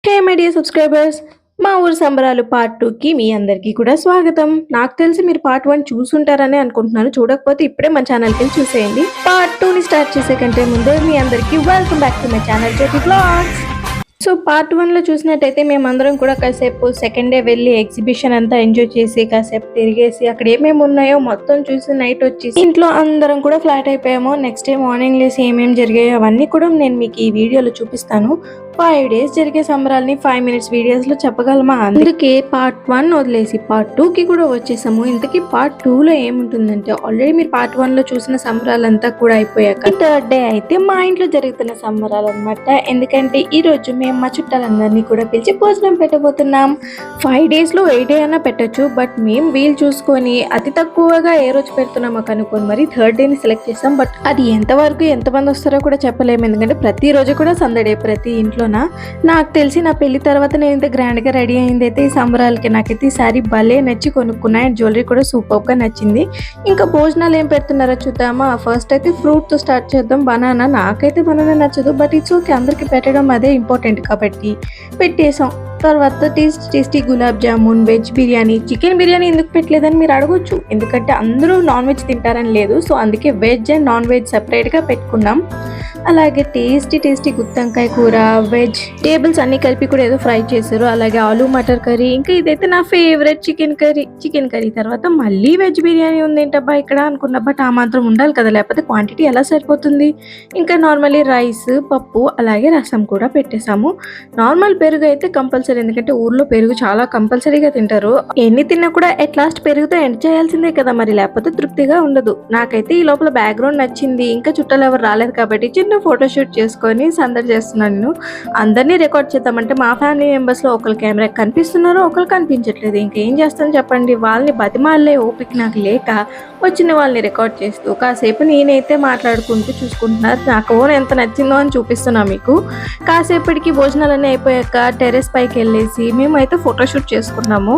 Hey my dear subscribers, మా ఊరు సంబరాలు పార్ట్ 2కి మీ అందరికీ కూడా స్వాగతం. నాకు తెలిసి మీరు పార్ట్ 1 చూసుంటారని అనుకుంటున్నాను. చూడకపోతే ఇప్పుడే మన ఛానల్కి వెళ్ళి చూసేయండి. పార్ట్ 2ని స్టార్ట్ చేసే కంటే ముందే మీ అందరికీ welcome back to my channel Jyothi vlogs. So part 1లో చూసినట్టయితే మేమందరం కూడా కాసేపు సెకండ్ డే వెళ్ళి ఎగ్జిబిషన్ అంతా ఎంజాయ్ చేసి కాసేపు తిరిగేసి అక్కడ ఏమేమి ఉన్నాయో మొత్తం చూసి నైట్ వచ్చేసి ఇంట్లో అందరం కూడా ఫ్లాట్ అయిపోయాము. నెక్స్ట్ డే మార్నింగ్ లేసి ఏమేమి జరిగాయో అవన్నీ కూడా నేను మీకు ఈ వీడియోలో చూపిస్తాను. 5 days జరిగే సంబరాలని 5 minutes వీడియోస్లో చెప్పగలమా? అందుకే పార్ట్ 1 వదిలేసి పార్ట్ 2కి కూడా వచ్చేసాము. ఇంతకీ పార్ట్ 2లో ఏముంటుందంటే ఆల్రెడీ మీరు పార్ట్ 1లో చూసిన సంబరాలంతా కూడా అయిపోయాక థర్డ్ డే అయితే మా ఇంట్లో జరుగుతున్న సంబరాలు అనమాట. ఎందుకంటే ఈ రోజు మేము మా చుట్టాలందరినీ కూడా పిలిచి భోజనం పెట్టబోతున్నాం. 5 daysలో 8 day అయినా పెట్టచ్చు, బట్ మేము వీలు చూసుకొని అతి తక్కువగా ఏ రోజు పెడుతున్నామో కనుక్కొని మరి థర్డ్ డేని సెలెక్ట్ చేసాం. బట్ అది ఎంతవరకు ఎంతమంది వస్తారో కూడా చెప్పలేము. ఎందుకంటే ప్రతి రోజు కూడా సందడే ప్రతి ఇంట్లో. నాకు తెలిసి నా పెళ్లి తర్వాత నేను ఇంత గ్రాండ్గా రెడీ అయింది అయితే ఈ సంబరాలకి. నాకైతే ఈ సారీ భలే నచ్చి కొనుక్కున్నా. అండ్ జ్యువెలరీ కూడా సూపర్గా నచ్చింది. ఇంకా భోజనాలు ఏం పెడుతున్నారో చూద్దామా. ఫస్ట్ అయితే ఫ్రూట్తో స్టార్ట్ చేద్దాం. బనానా. నాకైతే బనానా నచ్చదు, బట్ ఇట్స్ ఓకే, అందరికి పెట్టడం అదే ఇంపార్టెంట్ కాబట్టి పెట్టేసాం. తర్వాత tasty gulab jamun, veg biryani. Chicken biryani ఎందుకు పెట్టలేదని మీరు అడగొచ్చు, ఎందుకంటే అందరూ నాన్ వెజ్ తింటారని లేదు. సో అందుకే వెజ్ అండ్ నాన్ వెజ్ సెపరేట్గా పెట్టుకున్నాం. అలాగే టేస్టీ గుత్తంకాయ కూర, వెజ్ టేబుల్స్ అన్ని కలిపి కూడా ఏదో ఫ్రై చేశారు. అలాగే ఆలూ మటర్ కర్రీ. ఇంకా ఇదైతే నా ఫేవరెట్ చికెన్ కర్రీ. తర్వాత మళ్ళీ వెజ్ బిర్యానీ ఉంది ఏంటబ్బా ఇక్కడ అనుకున్నా, బట్ ఆ మాత్రం ఉండాలి కదా, లేకపోతే క్వాంటిటీ ఎలా సరిపోతుంది. ఇంకా నార్మల్లీ రైస్, పప్పు, అలాగే రసం కూడా పెట్టేశాము. నార్మల్ పెరుగు అయితే కంపల్సరీ, ఎందుకంటే ఊర్లో పెరుగు చాలా కంపల్సరీగా తింటారు. ఎన్ని తిన్నా కూడా ఎట్ లాస్ట్ పెరుగుతో ఎండ్ చేయాల్సిందే కదా మరి, లేకపోతే తృప్తిగా ఉండదు. నాకైతే ఈ లోపల బ్యాక్గ్రౌండ్ నచ్చింది. ఇంకా చుట్టాలు ఎవరు రాలేదు కాబట్టి చిన్న ఫోటోషూట్ చేసుకొని సందడి చేస్తున్నాను. నేను అందరినీ రికార్డ్ చేద్దామంటే మా ఫ్యామిలీ మెంబర్స్లో ఒకరు కెమెరా కనిపిస్తున్నారు, ఒకరు కనిపించట్లేదు. ఇంకేం చేస్తాను చెప్పండి. వాళ్ళని బతిమాలే ఓపిక నాకు లేక వచ్చిన వాళ్ళని రికార్డ్ చేస్తూ కాసేపు నేనైతే మాట్లాడుకుంటూ చూసుకుంటున్నారు. నాకు ఓన్ ఎంత నచ్చిందో అని చూపిస్తున్నా మీకు. కాసేపటికి భోజనాలన్నీ అయిపోయాక టెర్రస్ పైకి వెళ్ళేసి మేమైతే ఫోటోషూట్ చేసుకున్నాము.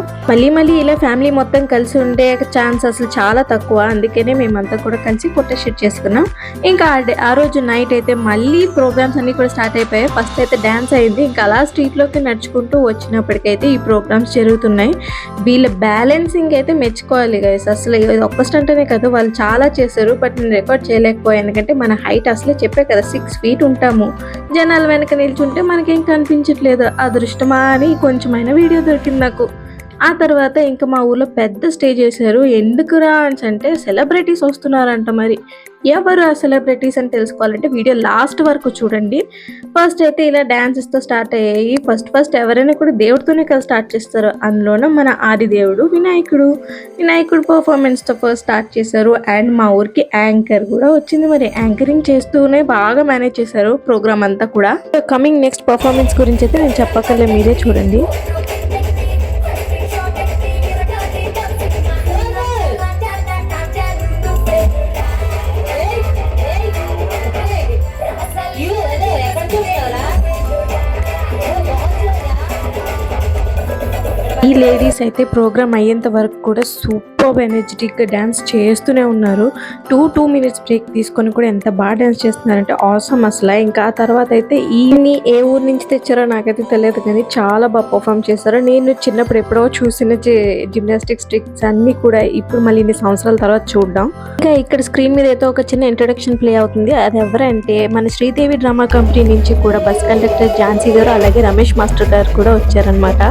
మళ్ళీ ఇలా ఫ్యామిలీ మొత్తం కలిసి ఉండే ఛాన్స్ అసలు చాలా తక్కువ. అందుకనే మేమంతా కూడా కలిసి ఫోటోషూట్ చేసుకున్నాం. ఇంకా ఆ రోజు నైట్ అయితే మళ్ళీ ప్రోగ్రామ్స్ అన్ని కూడా స్టార్ట్ అయిపోయాయి. ఫస్ట్ అయితే డ్యాన్స్ అయింది. ఇంకా అలా స్ట్రీట్లోకి నడుచుకుంటూ వచ్చినప్పటికైతే ఈ ప్రోగ్రామ్స్ జరుగుతున్నాయి. వీళ్ళ బ్యాలెన్సింగ్ అయితే మెచ్చుకోవాలి గైస్. అసలు ఒక్క స్టంటనే కదా, వాళ్ళు చాలా చేశారు. బట్ నేను రికార్డ్ చేయలేకపోయాను, ఎందుకంటే మన హైట్ అసలే చెప్పే కదా 6 feet ఉంటాము. జనాల వెనక నిల్చుంటే మనకేం కనిపించట్లేదు. అదృష్టమా అని కొంచెమైనా వీడియో దొరికింది నాకు. ఆ తర్వాత ఇంకా మా ఊర్లో పెద్ద స్టేజ్ చేశారు. ఎందుకురా అంటే సెలబ్రిటీస్ వస్తున్నారంట. మరి ఎవరు ఆ సెలబ్రిటీస్ అని తెలుసుకోవాలంటే వీడియో లాస్ట్ వరకు చూడండి. ఫస్ట్ అయితే ఇలా డాన్సెస్తో స్టార్ట్ అయ్యాయి. ఫస్ట్ ఎవరైనా కూడా దేవుడితోనే కదా స్టార్ట్ చేస్తారు. అందులోనే మన ఆది దేవుడు వినాయకుడు పర్ఫార్మెన్స్తో ఫస్ట్ స్టార్ట్ చేశారు. అండ్ మా ఊరికి యాంకర్ కూడా వచ్చింది. మరి యాంకరింగ్ చేస్తూనే బాగా మేనేజ్ చేశారు ప్రోగ్రామ్ అంతా కూడా. కమింగ్ నెక్స్ట్ పర్ఫార్మెన్స్ గురించి అయితే నేను చెప్పక్కర్లే, మీరే చూడండి. ఈ లేడీస్ అయితే ప్రోగ్రామ్ అయ్యేంత వరకు కూడా సూపర్ ఎనర్జెటిక్గా డ్యాన్స్ చేస్తూనే ఉన్నారు. 2 minutes బ్రేక్ తీసుకొని కూడా ఎంత బాగా డ్యాన్స్ చేస్తున్నారంటే ఆసమ్ అసలు. ఇంకా ఆ తర్వాత అయితే ఈయన్ని ఏ ఊరు నుంచి తెచ్చారో నాకైతే తెలియదు, కానీ చాలా బాగా పర్ఫామ్ చేశారు. నేను చిన్నప్పుడు ఎప్పుడో చూసిన జిమ్నాస్టిక్స్ ట్రిక్స్ అన్నీ కూడా ఇప్పుడు మళ్ళీ ఇన్ని సంవత్సరాల తర్వాత చూడడం. ఇంకా ఇక్కడ స్క్రీన్ మీద అయితే ఒక చిన్న ఇంట్రొడక్షన్ ప్లే అవుతుంది. అది ఎవరంటే మన శ్రీదేవి డ్రామా కంపెనీ నుంచి కూడా బస్ కండక్టర్ ఝాన్సీ గారు, అలాగే రమేష్ మాస్టర్ గారు కూడా వచ్చారనమాట.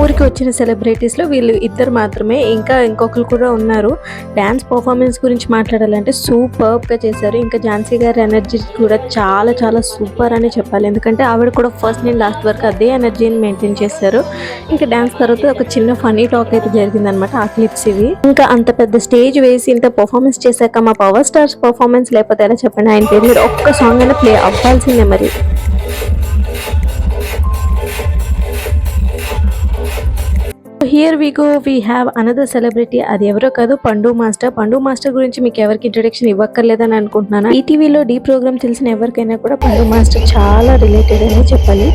ఊరికి వచ్చిన సెలబ్రిటీస్లో వీళ్ళు ఇద్దరు మాత్రమే. ఇంకా ఇంకొకరు కూడా ఉన్నారు. డ్యాన్స్ పర్ఫార్మెన్స్ గురించి మాట్లాడాలంటే సూపర్గా చేశారు. ఇంకా ఝాన్సీ గారి ఎనర్జీ కూడా చాలా సూపర్ అని చెప్పాలి. ఎందుకంటే ఆవిడ కూడా ఫస్ట్ నుంచి లాస్ట్ వరకు అదే ఎనర్జీని మెయింటైన్ చేశారు. ఇంకా డ్యాన్స్ తర్వాత ఒక చిన్న ఫనీ టాక్ అయితే జరిగిందనమాట. ఆ క్లిప్స్ ఇవి. ఇంకా అంత పెద్ద స్టేజ్ వేసి ఇంత పర్ఫార్మెన్స్ చేశాక మా పవర్ స్టార్స్ పర్ఫార్మెన్స్ లేకపోతే ఎలా చెప్పండి. ఆయన పేరు మీద ఒక్క సాంగ్ అయినా ప్లే అవ్వాల్సిందే మరి. Here we go, we have another celebrity. అది ఎవరో కాదు, పండు మాస్టర్ గురించి మీకు ఎవరికి ఇంట్రొడక్షన్ ఇవ్వక్కర్లేదని అనుకుంటున్నాను. ఈటీవీలో డీ ప్రోగ్రామ్ తెలిసిన ఎవరికైనా కూడా పండు మాస్టర్ చాలా రిలేటెడ్ అని చెప్పాలి.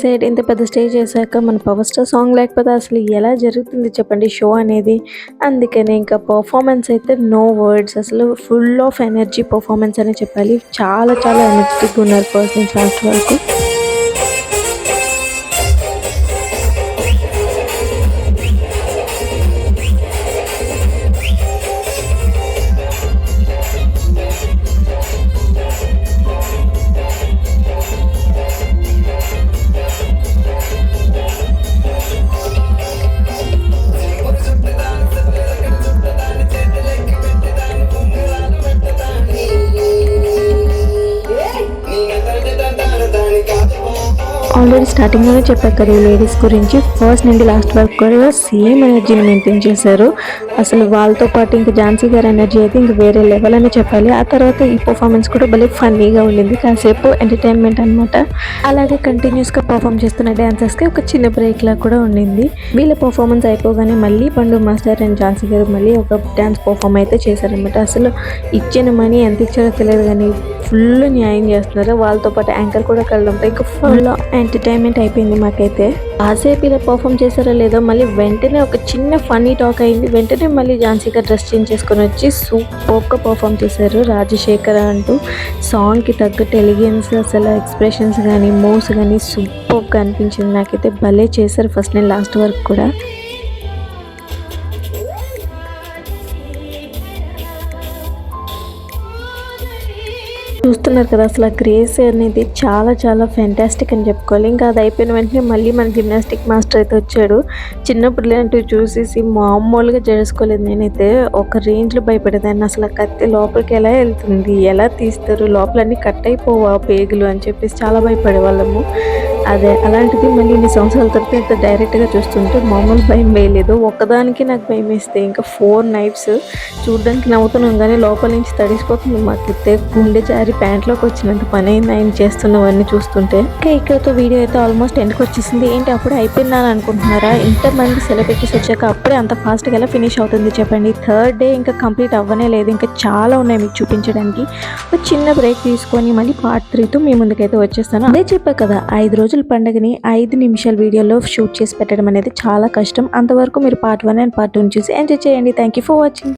సైడ్ ఇంత పెద్ద స్టేజ్ చేశాక మన పవర్ స్టార్ సాంగ్ లేకపోతే అసలు ఎలా జరుగుతుంది చెప్పండి షో అనేది. అందుకని ఇంకా పర్ఫార్మెన్స్ అయితే నో వర్డ్స్, అసలు ఫుల్ ఆఫ్ ఎనర్జీ పర్ఫార్మెన్స్ అని చెప్పాలి. చాలా చాలా ఎనర్జెటిక్గా ఉన్నారు పర్సన్స్ లాస్ట్ వరకు. ఆల్రెడీ స్టార్టింగ్లోనే చెప్పారు కదా ఈ లేడీస్ గురించి, ఫస్ట్ నుండి లాస్ట్ వరకు కూడా సేమ్ ఎనర్జీని మెయింటైన్ చేశారు. అసలు వాళ్ళతో పాటు ఇంకా ఝాన్సీ గారి ఎనర్జీ అయితే ఇంక వేరే లెవెల్ అని చెప్పాలి. ఆ తర్వాత ఈ పర్ఫార్మెన్స్ కూడా భలే ఫన్నీగా ఉండింది, కాసేపు ఎంటర్టైన్మెంట్ అనమాట. అలాగే కంటిన్యూస్గా పర్ఫామ్ చేస్తున్న డ్యాన్సర్స్కి ఒక చిన్న బ్రేక్ లా కూడా ఉండింది. వీళ్ళ పర్ఫార్మెన్స్ అయిపోగానే మళ్ళీ పండు మాస్టర్ అండ్ ఝాన్సీ గారు మళ్ళీ ఒక డ్యాన్స్ పర్ఫామ్ అయితే చేశారనమాట. అసలు ఇచ్చిన మనీ ఎంత ఇచ్చారో తెలియదు కానీ ఫుల్ న్యాయం చేస్తున్నారు. వాళ్ళతో పాటు యాంకర్ కూడా కలడంతో ఇంకా ఫుల్ ఎంటర్టైన్మెంట్ అయిపోయింది మాకైతే. కాసేపు ఇలా పర్ఫామ్ చేశారో లేదో మళ్ళీ వెంటనే ఒక చిన్న ఫన్నీ టాక్ అయింది. వెంటనే మళ్ళీ ఝాన్సీ గారు డ్రెస్ చేంజ్ చేసుకొని వచ్చి సూపర్గా పర్ఫామ్ చేశారు రాజశేఖర అంటూ. సాంగ్కి తగ్గట్టు ఎలిగెన్స్, అసలు ఎక్స్ప్రెషన్స్ కానీ మూవ్స్ కానీ సూపర్గా అనిపించింది నాకైతే. భలే చేశారు ఫస్ట్ నేను లాస్ట్ వరకు కూడా. చూస్తున్నారు కదా అసలు ఆ గ్రేస్ అనేది చాలా చాలా ఫెంటాస్టిక్ అని చెప్పుకోవాలి. ఇంకా అది అయిపోయిన వెంటనే మళ్ళీ మన జిమ్నాస్టిక్ మాస్టర్ అయితే వచ్చాడు. చిన్నప్పుడు ఇలాంటివి చూసేసి మామూలుగా జరుసుకోలేదు నేనైతే. ఒక రేంజ్లో భయపడేదాన్ని. అసలు ఆ కత్తి లోపలికి ఎలా వెళ్తుంది, ఎలా తీస్తారు, లోపలన్నీ కట్ అయిపోవా పేగులు అని చెప్పేసి చాలా భయపడే వాళ్ళము. అదే అలాంటిది మళ్ళీ ఇన్ని సంవత్సరాల తర్వాత ఇంత డైరెక్ట్గా చూస్తుంటే మామూలు భయం వేయలేదు. ఒక్కదానికి నాకు భయం వేస్తే ఇంకా 4 నైఫ్స్ చూడడానికి నవ్వుతున్నాం కానీ లోపల నుంచి తడిసిపోతుంది మాకైతే. గుండె జారి ప్యాంట్లోకి వచ్చినంత పని అయింది ఆయన చేస్తున్నవన్నీ చూస్తుంటే. ఇంకా ఇక్కడతో వీడియో అయితే ఆల్మోస్ట్ ఎండ్కి వచ్చేసింది. ఏంటి అప్పుడే అయిపోయిందని అనుకుంటున్నారా? ఇంతమంది సెలబ్రిటీస్ వచ్చాక అప్పుడే అంత ఫాస్ట్గా ఎలా ఫినిష్ అవుతుంది చెప్పండి. 3rd డే ఇంకా కంప్లీట్ అవ్వనే లేదు, ఇంకా చాలా ఉన్నాయి మీకు చూపించడానికి. ఒక చిన్న బ్రేక్ తీసుకొని మళ్ళీ పార్ట్ 3తో మీ ముందుకైతే వచ్చేస్తాను. అదే చెప్పా కదా 5 రోజుల పండుగని 5 నిమిషాల వీడియోలో షూట్ చేసి పెట్టడం అనేది చాలా కష్టం. అంతవరకు మీరు పార్ట్ 1 అండ్ పార్ట్ 2 చూసి ఎంజాయ్ చేయండి. Thank you for watching.